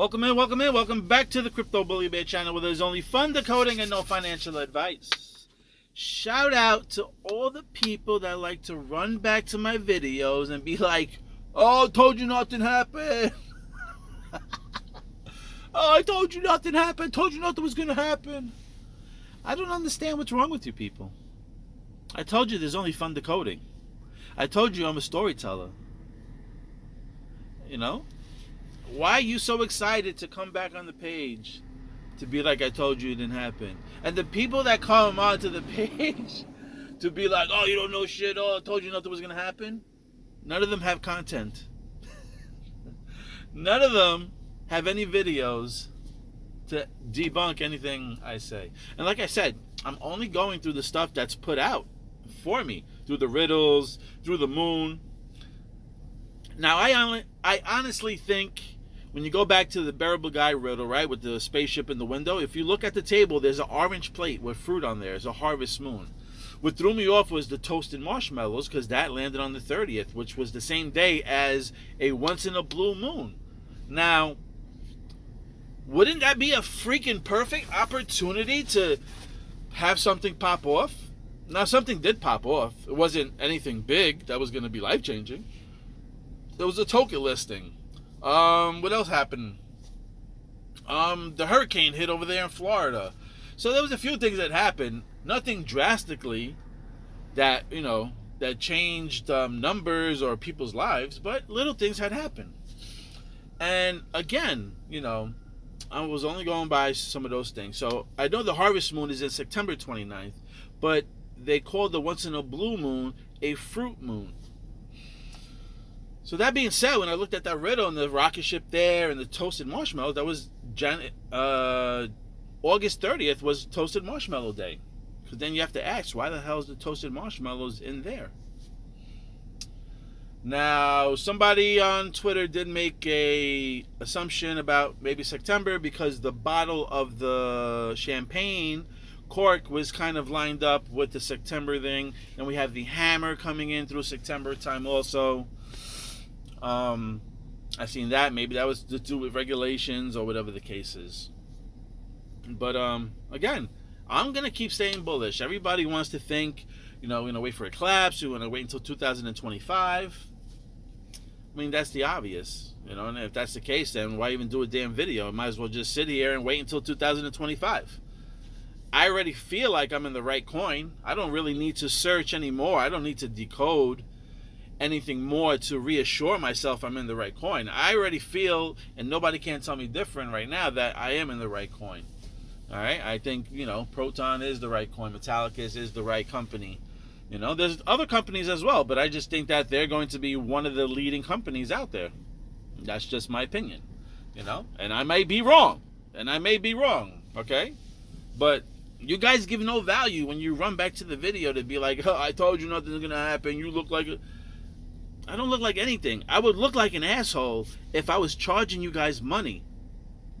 Welcome back to the Crypto Bully Bear channel, where there's only fun decoding and no financial advice. Shout out to all the people that like to run back to my videos and be like, "Oh, I told you nothing happened." "Oh, I told you nothing happened. Told you nothing was gonna happen." I don't understand what's wrong with you people. I told you there's only fun decoding. I told you I'm a storyteller. You know? Why are you so excited to come back on the page to be like, "I told you it didn't happen"? And the people that come onto the page to be like, "Oh, you don't know shit. Oh, I told you nothing was going to happen." None of them have content. None of them have any videos to debunk anything I say. And like I said, I'm only going through the stuff that's put out for me, through the riddles, through the moon. Now, I honestly think when you go back to the bearable guy riddle, right, with the spaceship in the window, if you look at the table, there's an orange plate with fruit on there. It's a harvest moon. What threw me off was the toasted marshmallows, because that landed on the 30th, which was the same day as a once-in-a-blue moon. Now, wouldn't that be a freaking perfect opportunity to have something pop off? Now, something did pop off. It wasn't anything big that was going to be life-changing. There was a token listing. What else happened? The hurricane hit over there in Florida. So there was a few things that happened. Nothing drastically that, that changed numbers or people's lives, but little things had happened. And again, I was only going by some of those things. So I know the harvest moon is in September 29th, but they called the once in a blue moon a fruit moon. So that being said, when I looked at that riddle and the rocket ship there and the toasted marshmallows, that was August 30th was Toasted Marshmallow Day. Because then you have to ask, why the hell is the toasted marshmallows in there? Now, somebody on Twitter did make a assumption about maybe September because the bottle of the champagne cork was kind of lined up with the September thing. And we have the hammer coming in through September time also. I seen that. Maybe that was to do with regulations or whatever the case is. But again, I'm gonna keep staying bullish. Everybody wants to think, we're gonna wait for a collapse. We're gonna wait until 2025. I mean, that's the obvious, And if that's the case, then why even do a damn video? I might as well just sit here and wait until 2025. I already feel like I'm in the right coin. I don't really need to search anymore. I don't need to decode anything more to reassure myself I'm in the right coin. I already feel, and nobody can tell me different right now, that I am in the right coin. All right, I think Proton is the right coin. Metallicus is the right company. There's other companies as well, but I just think that they're going to be one of the leading companies out there. That's just my opinion. And I may be wrong, okay? But you guys give no value when you run back to the video to be like, "Oh, I told you nothing's gonna happen. You look like a..." I don't look like anything. I would look like an asshole if I was charging you guys money,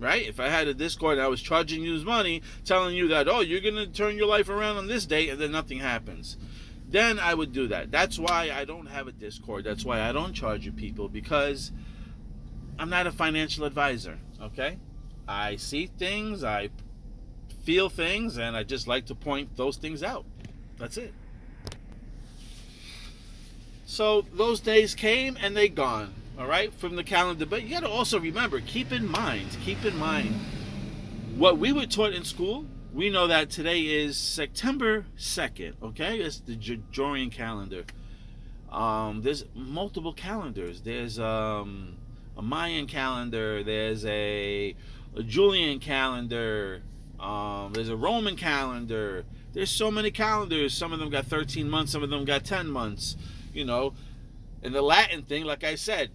right? If I had a Discord and I was charging you money, telling you that, "Oh, you're going to turn your life around on this date," and then nothing happens. Then I would do that. That's why I don't have a Discord. That's why I don't charge you people, because I'm not a financial advisor, okay? I see things, I feel things, and I just like to point those things out. That's it. So those days came and they gone, all right, from the calendar. But you got to also remember, keep in mind, what we were taught in school. We know that today is September 2nd, okay? It's the Gregorian calendar. There's multiple calendars. There's a Mayan calendar. There's a Julian calendar. There's a Roman calendar. There's so many calendars. Some of them got 13 months. Some of them got 10 months. And the Latin thing, like I said,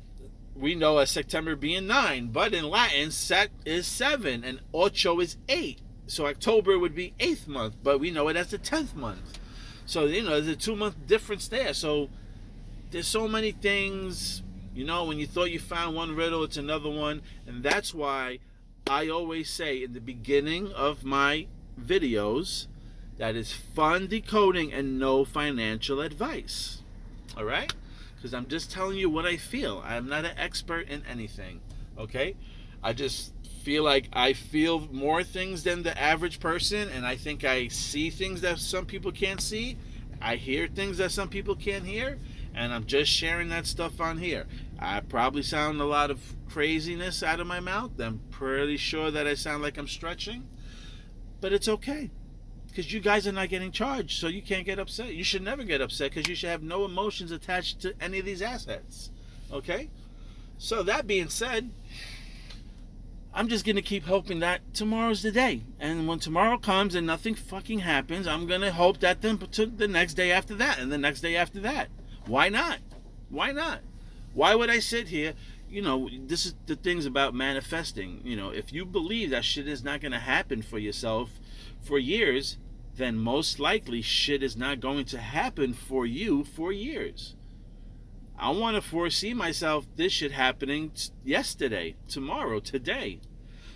we know as September being 9, but in Latin, Set is 7 and Ocho is 8. So October would be 8th month, but we know it as the 10th month. So, there's a 2-month difference there. So there's so many things, when you thought you found one riddle, it's another one. And that's why I always say in the beginning of my videos that it's fun decoding and no financial advice. All right? Because I'm just telling you what I feel. I'm not an expert in anything. Okay? I just feel like I feel more things than the average person, and I think I see things that some people can't see. I hear things that some people can't hear, and I'm just sharing that stuff on here. I probably sound a lot of craziness out of my mouth. I'm pretty sure that I sound like I'm stretching, but it's okay because you guys are not getting charged, so you can't get upset. You should never get upset because you should have no emotions attached to any of these assets. Okay? So that being said, I'm just going to keep hoping that tomorrow's the day. And when tomorrow comes and nothing fucking happens, I'm going to hope that the next day after that and the next day after that. Why not? Why not? Why would I sit here? You know, this is the things about manifesting. You know, if you believe that shit is not going to happen for yourself for years, then most likely shit is not going to happen for you for years. I want to foresee myself this shit happening yesterday, tomorrow, today.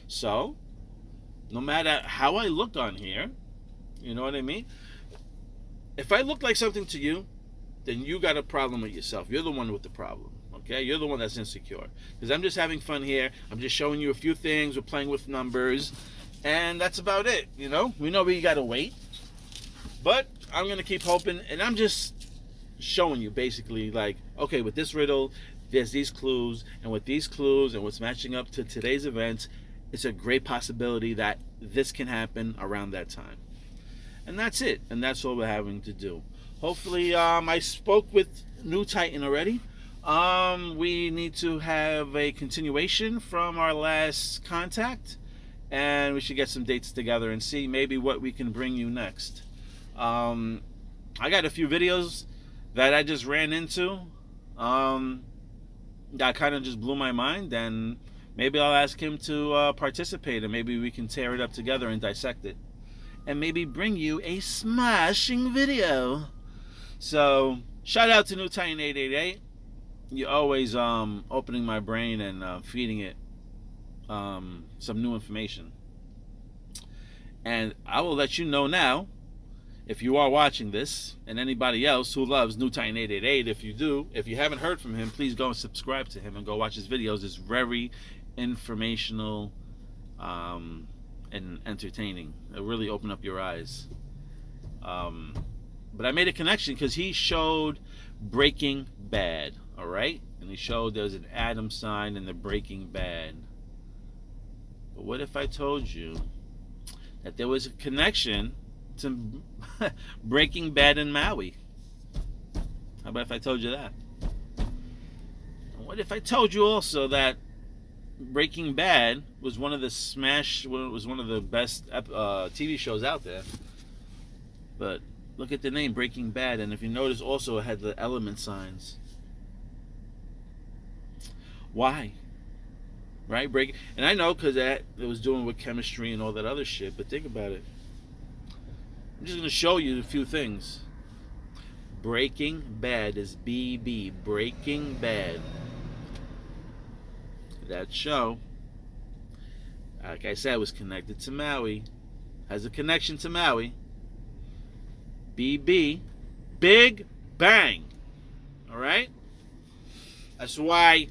So, no matter how I look on here, you know what I mean? If I look like something to you, then you got a problem with yourself. You're the one with the problem, okay? You're the one that's insecure. Because I'm just having fun here. I'm just showing you a few things. We're playing with numbers. And that's about it, you know? We know we got to wait. But I'm going to keep hoping. And I'm just showing you basically like, okay, with this riddle, there's these clues, and with these clues and what's matching up to today's events, it's a great possibility that this can happen around that time. And that's it. And that's all we're having to do. Hopefully, I spoke with New Titan already. We need to have a continuation from our last contact, and we should get some dates together and see maybe what we can bring you next. I got a few videos that I just ran into that kind of just blew my mind, and maybe I'll ask him to participate, and maybe we can tear it up together and dissect it, and maybe bring you a smashing video. So shout out to New Titan 888. You're always opening my brain and feeding it some new information, and I will let you know now, if you are watching this, and anybody else who loves New Titan 888, if you haven't heard from him, please go and subscribe to him and go watch his videos. It's very informational and entertaining. It'll really open up your eyes. But I made a connection because he showed Breaking Bad, all right? And he showed there's an atom sign in the Breaking Bad. But what if I told you that there was a connection to Breaking Bad in Maui? How about if I told you that? And what if I told you also that Breaking Bad was one of the best TV shows out there? But look at the name, Breaking Bad, and if you notice also it had the element signs. Why? Right? And I know because it was doing with chemistry and all that other shit, but think about it. I'm just going to show you a few things. Breaking Bad is BB. Breaking Bad. That show, like I said, was connected to Maui. Has a connection to Maui. BB. Big Bang. Alright? That's why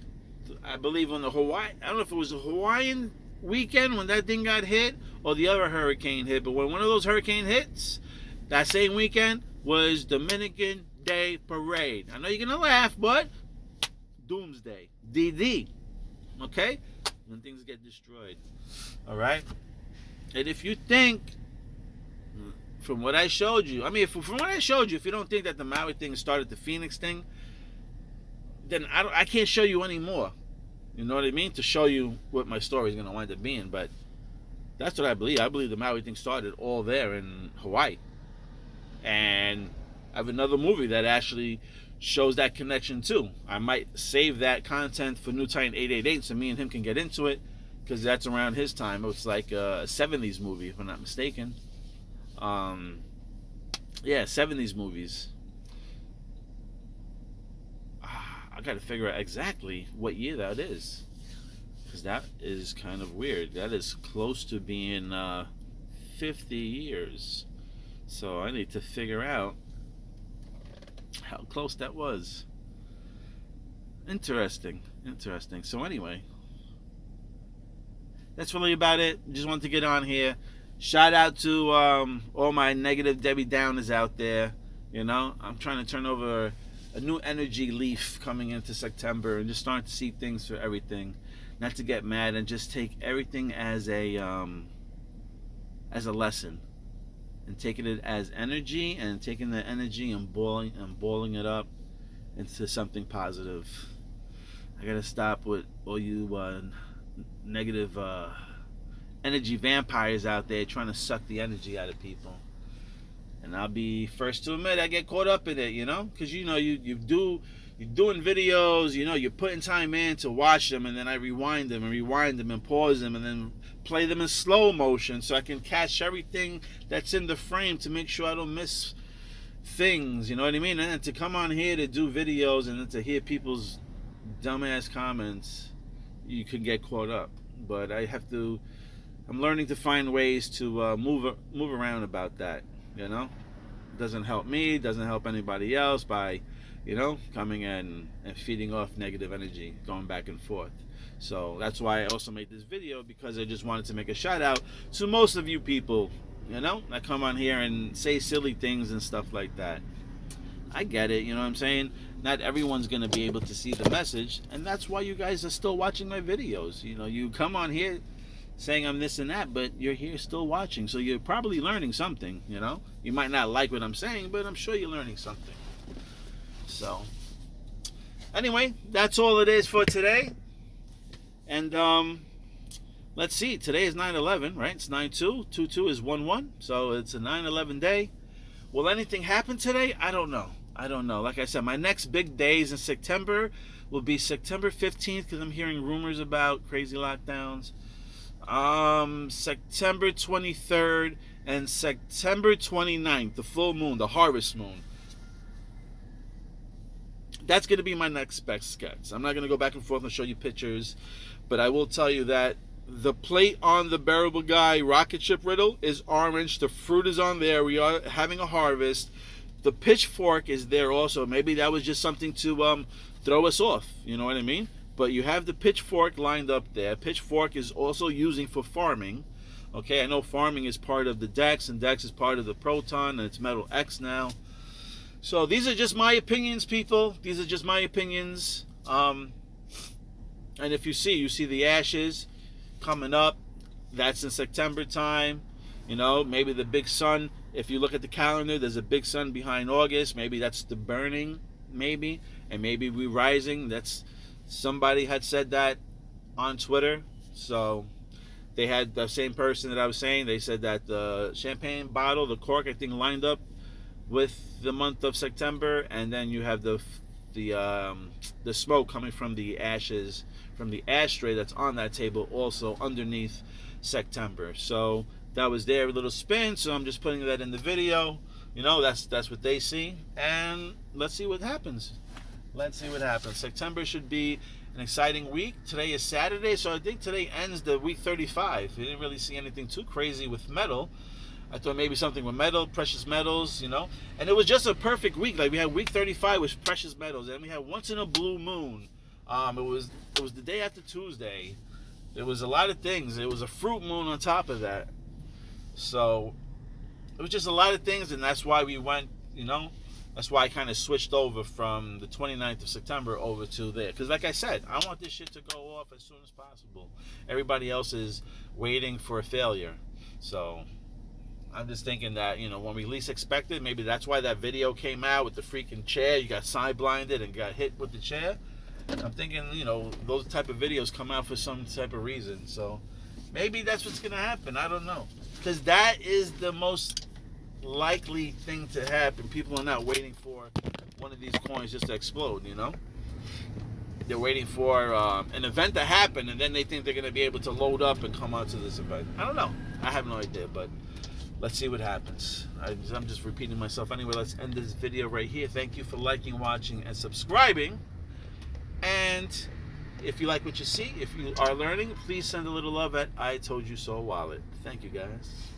I believe on the Hawaii, I don't know if it was the Hawaiian weekend when that thing got hit, or the other hurricane hit, but when one of those hurricane hits, that same weekend was Dominican Day Parade. I know you're gonna laugh, but Doomsday, DD, okay? When things get destroyed, all right? And if you think, from what I showed you, from what I showed you, if you don't think that the Maui thing started the Phoenix thing, then I can't show you any more. You know what I mean? To show you what my story is gonna wind up being, but that's what I believe. I believe the Maui thing started all there in Hawaii. And I have another movie that actually shows that connection too. I might save that content for New Titan 888 so me and him can get into it, because that's around his time. It was like a 70s movie, if I'm not mistaken. Yeah, 70s movies. I gotta figure out exactly what year that is, because that is kind of weird. That is close to being 50 years. So I need to figure out how close that was. Interesting. So anyway, that's really about it. Just wanted to get on here. Shout out to all my negative Debbie Downers out there. You know, I'm trying to turn over a new energy leaf coming into September and just starting to see things for everything. Not to get mad and just take everything as a lesson, and taking it as energy, and taking the energy and boiling it up into something positive. I gotta stop with all you negative energy vampires out there trying to suck the energy out of people. And I'll be first to admit I get caught up in it, you know, because you're doing videos, you know, you're putting time in to watch them, and then I rewind them and pause them and then play them in slow motion so I can catch everything that's in the frame to make sure I don't miss things, you know what I mean? And then to come on here to do videos and then to hear people's dumbass comments, you could get caught up. But I'm learning to find ways to move around about that, you know? It doesn't help me, doesn't help anybody else by, you know, coming in and feeding off negative energy, going back and forth. So that's why I also made this video, because I just wanted to make a shout out to most of you people, you know, that come on here and say silly things and stuff like that. I get it, you know what I'm saying? Not everyone's going to be able to see the message, and that's why you guys are still watching my videos. You know, you come on here saying I'm this and that, but you're here still watching, so you're probably learning something, you know? You might not like what I'm saying, but I'm sure you're learning something. So, anyway, that's all it is for today. And, let's see, today is 9/11, right? It's 9/2, 2/2 is 1/1, so it's a 9/11 day. Will anything happen today? I don't know. Like I said, my next big days in September will be September 15th, because I'm hearing rumors about crazy lockdowns. September 23rd and September 29th, the full moon, the harvest moon. That's going to be my next best sketch. I'm not going to go back and forth and show you pictures, but I will tell you that the plate on the Bearable Guy rocket ship riddle is orange. The fruit is on there. We are having a harvest. The pitchfork is there also. Maybe that was just something to throw us off. You know what I mean? But you have the pitchfork lined up there. Pitchfork is also using for farming. Okay, I know farming is part of the Dex, and Dex is part of the Proton, and it's Metal X now. So these are just my opinions, people. These are just my opinions. And if you see the ashes coming up. That's in September time. You know, maybe the big sun. If you look at the calendar, there's a big sun behind August. Maybe that's the burning, maybe. And maybe we're rising. That's, somebody had said that on Twitter. So they had the same person that I was saying. They said that the champagne bottle, the cork, I think, lined up with the month of September, and then you have the smoke coming from the ashes, from the ashtray that's on that table, also underneath September. So that was their little spin. So I'm just putting that in the video. You know, that's what they see, and let's see what happens. September should be an exciting week. Today is Saturday, so I think today ends the week 35. We didn't really see anything too crazy with metal. I thought maybe something with metal, precious metals, you know. And it was just a perfect week. Like, we had week 35 with precious metals, and we had once in a blue moon. It was the day after Tuesday. There was a lot of things. It was a fruit moon on top of that. So it was just a lot of things, and that's why we went, you know. That's why I kind of switched over from the 29th of September over to there. Because like I said, I want this shit to go off as soon as possible. Everybody else is waiting for a failure. So I'm just thinking that, you know, when we least expect it, maybe that's why that video came out with the freaking chair. You got side blinded and got hit with the chair. I'm thinking, you know, those type of videos come out for some type of reason. So maybe that's what's going to happen. I don't know. Because that is the most likely thing to happen. People are not waiting for one of these coins just to explode, you know. They're waiting for an event to happen, and then they think they're going to be able to load up and come out to this event. I don't know. I have no idea, but let's see what happens. I'm just repeating myself. Anyway, let's end this video right here. Thank you for liking, watching, and subscribing. And if you like what you see, if you are learning, please send a little love at I Told You So wallet. Thank you, guys.